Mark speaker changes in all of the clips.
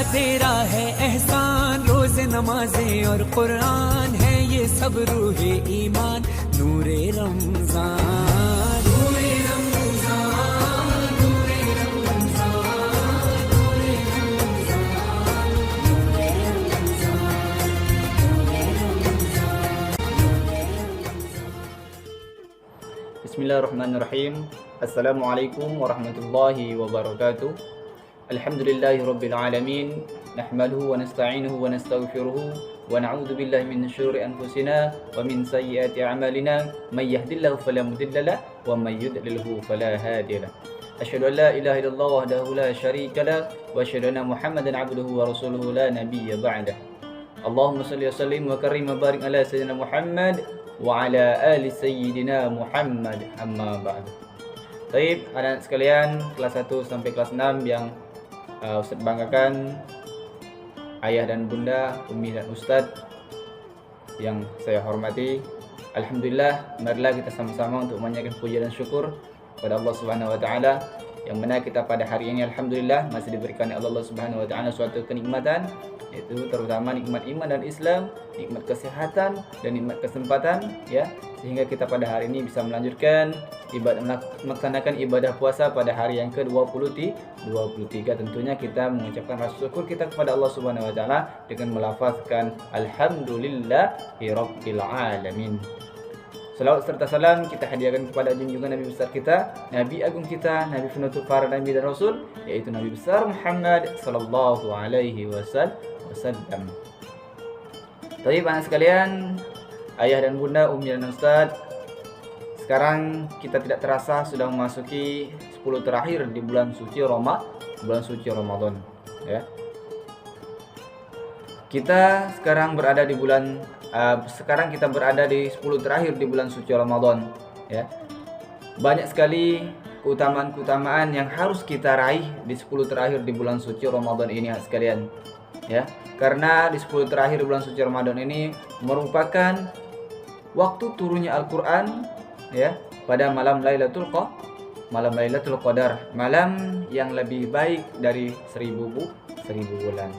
Speaker 1: तेरा है एहसान, रोज़ नमाज़ें और कुरान है ये सब रूहे ईमान, नूरे रमज़ान, नूरे रमज़ान, नूरे रमज़ान, नूरे रमज़ान, नूरे रमज़ान, नूरे Ramzan.
Speaker 2: Bismillahirrahmanirrahim. Assalamualaikum warahmatullahi wabarakatuh. Alhamdulillahi rabbil alamin. Nahmaduhu wa nasta'inuhu wa nastaghfiruhu wa na'udzu billahi min syururi anfusina wa min sayyiati a'malina. May yahdihillahu fala mudilla lahu wa may yudlilhu fala hadiya lahu. Asyhadu an la ilaha illallah wahdahu la syarika lahu wa asyhadu anna Muhammadan 'abduhu wa rasuluhu la nabiyya ba'dah. Allahumma shalli wa sallim wa karrim wa barik ala sayyidina Muhammad wa ala ali sayyidina Muhammad, amma ba'd. Baik, anak sekalian kelas 1 sampai kelas 6 yang Ustaz banggakan, ayah dan bunda, umi dan ustaz yang saya hormati. Alhamdulillah, marilah kita sama-sama untuk menyatakan puji dan syukur kepada Allah Subhanahu wa taala yang mana kita pada hari ini alhamdulillah masih diberikan oleh Allah Subhanahu wa taala suatu kenikmatan, yaitu terutama nikmat iman dan Islam, nikmat kesehatan dan nikmat kesempatan, ya, sehingga kita pada hari ini bisa melanjutkan melaksanakan ibadah puasa pada hari yang ke-23. Tentunya kita mengucapkan rasa syukur kita kepada Allah Subhanahu wa taala dengan melafazkan alhamdulillahirabbil alamin. Salawat serta salam kita hadiahkan kepada junjungan Nabi besar kita, Nabi agung kita, Nabi penutup para nabi dan rasul, yaitu Nabi besar Muhammad sallallahu alaihi wasallam. Baik, anak sekalian, ayah dan bunda, umi dan ustaz, sekarang kita tidak terasa sudah memasuki 10 terakhir di bulan suci Ramadan, ya. Kita sekarang berada di kita berada di 10 terakhir di bulan suci Ramadan, ya. Banyak sekali keutamaan-keutamaan yang harus kita raih di 10 terakhir di bulan suci Ramadan ini, sekalian, ya. Karena di 10 terakhir bulan suci Ramadan ini merupakan waktu turunnya Al-Qur'an, ya, pada malam Lailatul Qadar, malam yang lebih baik dari 1000 bulan.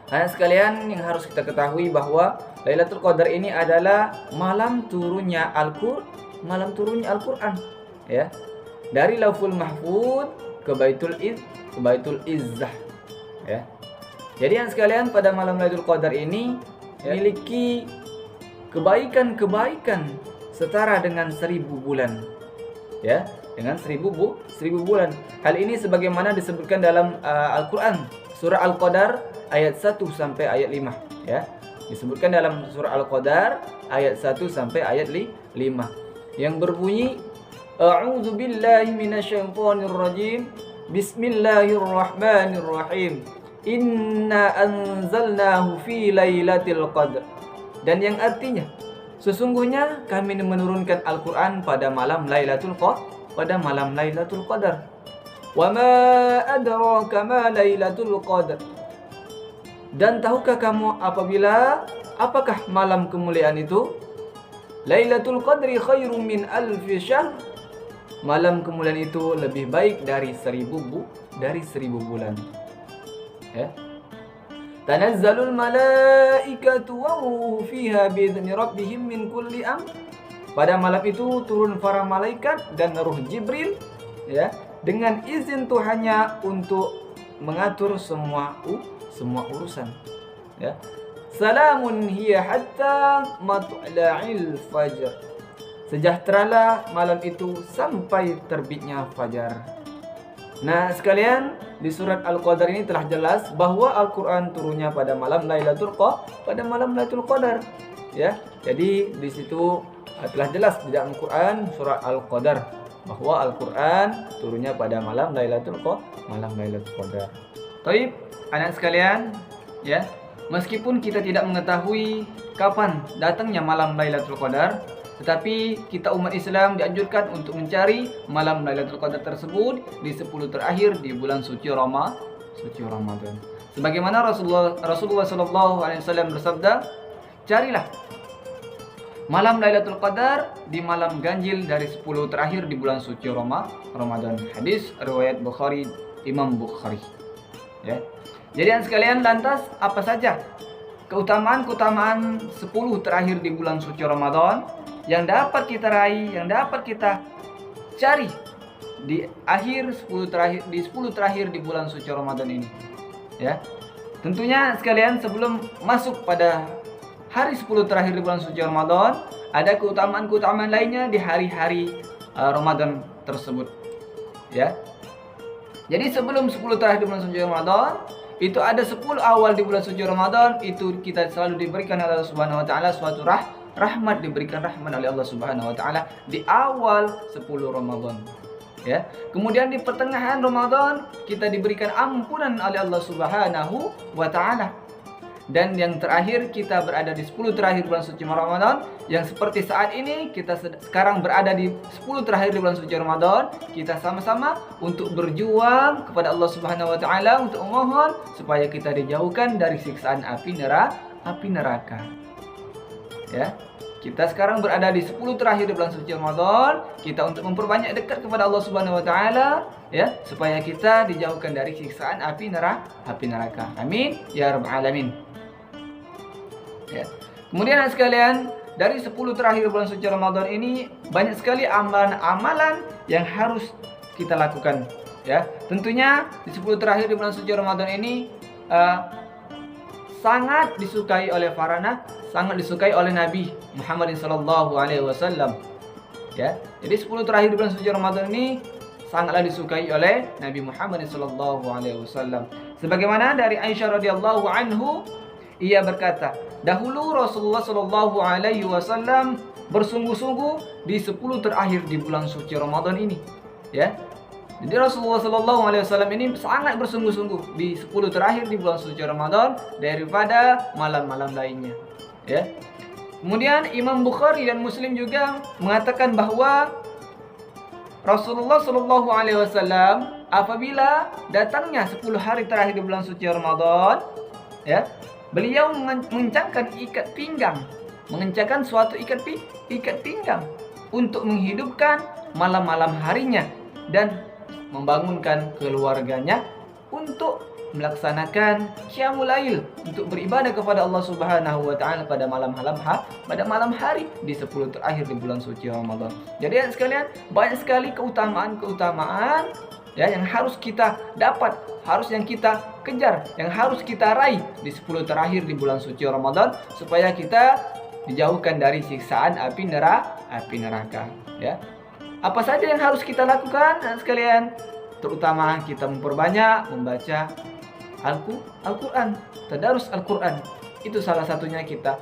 Speaker 2: Anak sekalian, yang harus kita ketahui bahwa Lailatul Qadar ini adalah malam turunnya Al-Qur'an, ya. Dari Lauful Mahfuz ke Baitul Izzah, ya. Jadi anak sekalian, pada malam Lailatul Qadar ini memiliki kebaikan setara dengan 1000 bulan, ya, dengan 1000 bulan. Hal ini sebagaimana disebutkan dalam Al-Qur'an, surah Al-Qadar ayat 1 sampai ayat 5, ya. Disebutkan dalam surah Al-Qadar ayat 1 sampai ayat 5 yang berbunyi, A'udzu billahi minasyaitonir rajim. Bismillahirrahmanirrahim. Inna anzalnahu fi lailatul qadr. Dan yang artinya, sesungguhnya kami menurunkan Al-Qur'an pada malam Lailatul Qadar. Wa ma adraka ma Lailatul Qadar. Dan tahukah kamu apakah malam kemuliaan itu? Lailatul Qadri khairum min alfi syahr. Malam kemuliaan itu lebih baik dari 1000 bulan. Ya. Tanazzalul malaikatu wa ruhu fiha bi'izni rabbihim min kulli amr. Pada malam itu turun para malaikat dan ruh Jibril, ya, dengan izin Tuhannya untuk mengatur semua urusan, ya. Salamun hiya hatta matla'il fajr. Sejahteralah malam itu sampai terbitnya fajar. Nah, sekalian, di surat Al-Qadar ini telah jelas bahwa Al-Qur'an turunnya pada malam Lailatul Qadar, ya. Jadi di situ telah jelas di dalam Al-Qur'an surat Al-Qadar bahwa Al-Qur'an turunnya pada malam Lailatul Qadar. Baik, anak sekalian, ya, meskipun kita tidak mengetahui kapan datangnya malam Lailatul Qadar, tetapi kita umat Islam dianjurkan untuk mencari malam Lailatul Qadar tersebut di 10 terakhir di bulan suci Ramadan. Sebagaimana Rasulullah sallallahu alaihi wasallam bersabda, carilah malam Lailatul Qadar di malam ganjil dari 10 terakhir di bulan suci Ramadan. Hadis riwayat Imam Bukhari. Ya. Jadi anak sekalian, lantas apa saja keutamaan-keutamaan 10 terakhir di bulan suci Ramadan yang dapat kita raih, yang dapat kita cari di akhir 10 terakhir, di 10 terakhir di bulan suci Ramadan ini. Ya. Tentunya sekalian, sebelum masuk pada hari 10 terakhir di bulan suci Ramadan, ada keutamaan-keutamaan lainnya di hari-hari Ramadan tersebut. Ya. Jadi sebelum 10 terakhir di bulan suci Ramadan, itu ada 10 awal di bulan suci Ramadan, itu kita selalu diberikan oleh Allah Subhanahu wa taala suatu rahmat, diberikan rahmat oleh Allah Subhanahu wa taala di awal 10 Ramadan. Ya. Kemudian di pertengahan Ramadan kita diberikan ampunan oleh Allah Subhanahu wa taala. Dan yang terakhir, kita berada di 10 terakhir bulan suci Ramadan, yang seperti saat ini kita sekarang berada di 10 terakhir di bulan suci Ramadan. Kita sama-sama untuk berjuang kepada Allah Subhanahu wa taala untuk memohon supaya kita dijauhkan dari siksaan api neraka. Ya. Kita sekarang berada di 10 terakhir di bulan suci Ramadan, kita untuk memperbanyak dekat kepada Allah Subhanahu wa taala, ya, supaya kita dijauhkan dari siksaan api neraka. Amin ya rabbal alamin. Ya. Kemudian sekalian, dari 10 terakhir bulan suci Ramadan ini banyak sekali amalan-amalan yang harus kita lakukan. Ya, tentunya di 10 terakhir di bulan suci Ramadan ini sangat disukai oleh sangat disukai oleh Nabi Muhammad sallallahu alaihi wasallam. Ya, jadi 10 terakhir di bulan suci Ramadan ini sangatlah disukai oleh Nabi Muhammad sallallahu alaihi wasallam. Sebagaimana dari Aisyah radhiyallahu anhu, ia berkata, dahulu Rasulullah sallallahu alaihi wasallam bersungguh-sungguh di 10 terakhir di bulan suci Ramadan ini. Ya. Jadi Rasulullah sallallahu alaihi wasallam ini sangat bersungguh-sungguh di 10 terakhir di bulan suci Ramadan daripada malam-malam lainnya. Ya. Kemudian Imam Bukhari dan Muslim juga mengatakan bahwa Rasulullah sallallahu alaihi wasallam apabila datangnya 10 hari terakhir di bulan suci Ramadan, ya, beliau mengencangkan mengencangkan suatu ikat pinggang untuk menghidupkan malam-malam harinya dan membangunkan keluarganya untuk melaksanakan qiyamul lail, untuk beribadah kepada Allah Subhanahu wa taala pada malam hari di 10 terakhir di bulan suci Ramadan. Jadi sekalian, banyak sekali keutamaan ya yang harus kita dapat, yang kita kejar, yang harus kita raih di 10 terakhir di bulan suci Ramadan supaya kita dijauhkan dari siksaan api neraka. Ya. Apa saja yang harus kita lakukan sekalian? Terutama kita memperbanyak membaca Al-Quran, tadarus Al-Quran. Itu salah satunya kita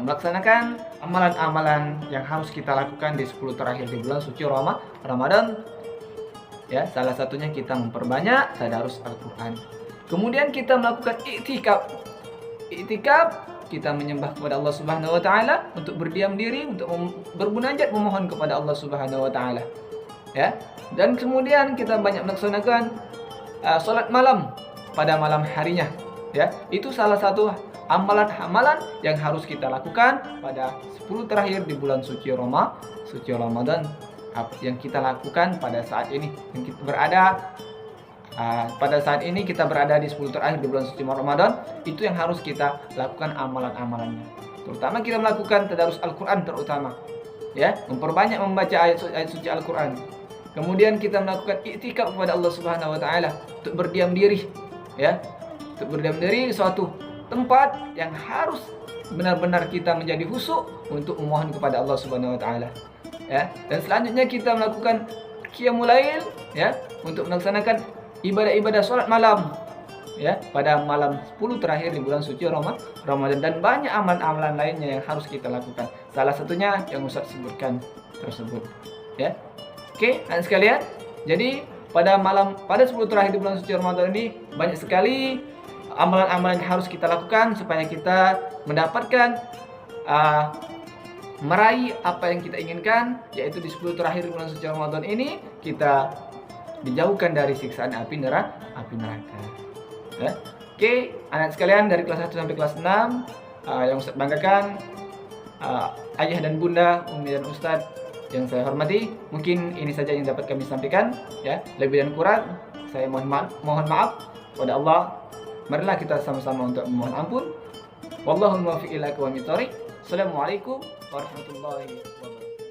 Speaker 2: melaksanakan amalan-amalan yang harus kita lakukan di 10 terakhir di bulan suci Ramadan. Ya, salah satunya kita memperbanyak tadarus Al-Quran. Kemudian kita melakukan i'tikaf. I'tikaf, kita menyembah kepada Allah Subhanahu wa taala, untuk berdiam diri, untuk bermunajat, memohon kepada Allah Subhanahu wa taala. Ya. Dan kemudian kita banyak melaksanakan salat malam pada malam harinya. Ya, itu salah satu amalan-amalan yang harus kita lakukan pada 10 terakhir di bulan suci Ramadan yang kita lakukan pada saat ini, yang kita berada pada saat ini kita berada di 10 terakhir di bulan suci Ramadan. Itu yang harus kita lakukan amalan-amalannya. Terutama kita melakukan tadarus Al-Quran, terutama ya, memperbanyak membaca ayat suci Al-Quran. Kemudian kita melakukan i'tikaf kepada Allah Subhanahu wa taala, untuk berdiam diri, ya, untuk berdiam diri di suatu tempat yang harus benar-benar kita menjadi khusyuk untuk memohon kepada Allah Subhanahu wa taala. Ya, dan selanjutnya kita melakukan qiyamul lail, ya, untuk melaksanakan ibadah-ibadah salat malam, ya, pada malam 10 terakhir di bulan suci Ramadan, dan banyak amalan-amalan lainnya yang harus kita lakukan. Salah satunya yang Ustaz sebutkan tersebut, ya. Oke, anak sekalian, jadi pada 10 terakhir di bulan suci Ramadan ini banyak sekali amalan-amalan yang harus kita lakukan supaya kita mendapatkan meraih apa yang kita inginkan, yaitu di 10 terakhir di bulan suci Ramadan ini kita dijauhkan dari siksaan api neraka. Ya. Oke, anak sekalian, dari kelas 1 sampai kelas 6 yang Ustaz banggakan, ayah dan bunda, umi dan Ustaz yang saya hormati, mungkin ini saja yang dapat kami sampaikan, ya. Lebih dan kurang saya mohon maaf. kepada Allah. Marilah kita sama-sama untuk memohon ampun. Wallahul muwaffiq ila aqwamit thoriq. Assalamualaikum warahmatullahi wabarakatuh.